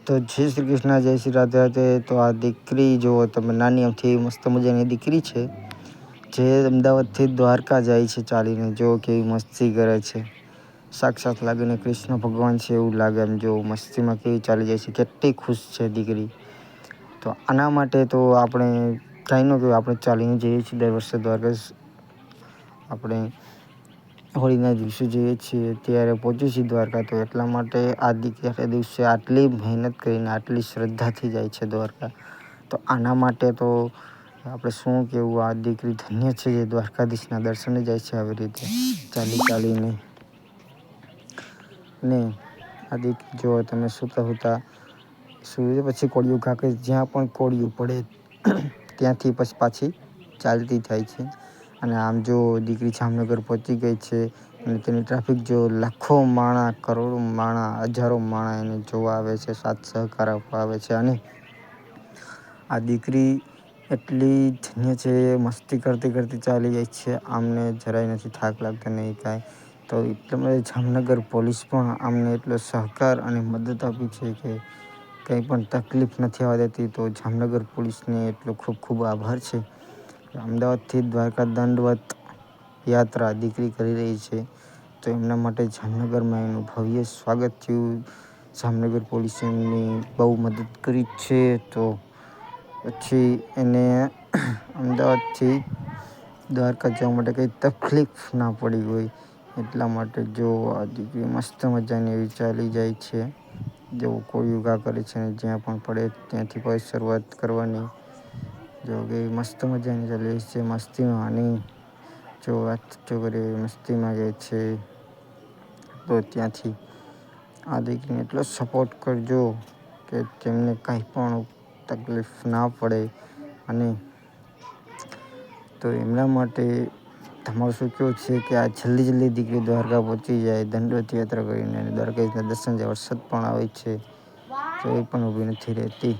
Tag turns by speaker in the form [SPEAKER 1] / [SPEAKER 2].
[SPEAKER 1] તો જય શ્રી કૃષ્ણ, જય શ્રી રાધે રાધે. તો આ દીકરી જુઓ તમે, નાની અમથી મસ્ત મજાની દીકરી છે, જે અમદાવાદથી દ્વારકા જાય છે ચાલીને. જો કેવી મસ્તી કરે છે, સાક્ષાત લાગીને કૃષ્ણ ભગવાન છે એવું લાગે. એમ જો મસ્તીમાં કેવી ચાલી જાય છે, કેટલી ખુશ છે દીકરી. તો આના માટે તો આપણે કાંઈ ન કહેવાય, આપણે ચાલીને જઈએ છીએ દર વર્ષે દ્વારકા. આપણે હોળીના દિવસે જઈએ છીએ ત્યારે પહોંચીએ છીએ દ્વારકા. તો એટલા માટે આ દીકરી દિવસે આટલી મહેનત કરીને, આટલી શ્રદ્ધાથી જાય છે દ્વારકા. તો આના માટે તો આપણે શું કહેવું, આ દીકરી ધન્ય છે જે દ્વારકાધીશના દર્શને જાય છે આવી રીતે ચાલી ચાલીને. ને આ દીકરી જો તમે સૂતા પછી કોળિયું ખાકે, જ્યાં પણ કોળિયું પડે ત્યાંથી પછી પાછી ચાલતી થાય છે. અને આમ જો દીકરી જામનગર પહોંચી ગઈ છે અને તેની ટ્રાફિક જો લાખો માણસ, કરોડો માણસ, હજારો માણસ એને જોવા આવે છે, સાથ સહકાર આપવા આવે છે. અને આ દીકરી એટલી ધન્ય છે, મસ્તી કરતી કરતી ચાલી જાય છે, આમને જરાય નથી થાક લાગતો નહીં કાંઈ. તો એટલે જામનગર પોલીસ પણ આમને એટલો સહકાર અને મદદ આપી છે કે કંઈ પણ તકલીફ નથી આવવા દેતી. તો જામનગર પોલીસને એટલો ખૂબ ખૂબ આભાર છે. અમદાવાદથી દ્વારકા દંડવત યાત્રા દીકરી કરી રહી છે, તો એમના માટે જામનગરમાં એનું ભવ્ય સ્વાગત થયું. જામનગર પોલીસે એમની બહુ મદદ કરી છે. તો પછી એને અમદાવાદથી દ્વારકા જવા માટે કંઈ તકલીફ ના પડી હોય એટલા માટે. જો આ દીકરી મસ્ત મજાની એવી ચાલી જાય છે, જો કોળિયું ઘા કરે છે ને જ્યાં પણ પડે ત્યાંથી પછી શરૂઆત કરવાની. જો કે મસ્ત મજાની ચાલી છે મસ્તીમાં. આની જો વાત છોકરી મસ્તીમાં ગઈ છે, તો ત્યાંથી આ દીકરીને એટલો સપોર્ટ કરજો કે તેમને કાંઈ પણ તકલીફ ના પડે. અને તો એમના માટે તમારું શું કહેવું છે કે આ જલ્દી દીકરી દ્વારકા પહોંચી જાય દંડવત યાત્રા કરીને, અને દ્વારકાધીશના દર્શન જાય. વરસાદ પણ આવે છે તો એ પણ ઊભી નથી રહેતી.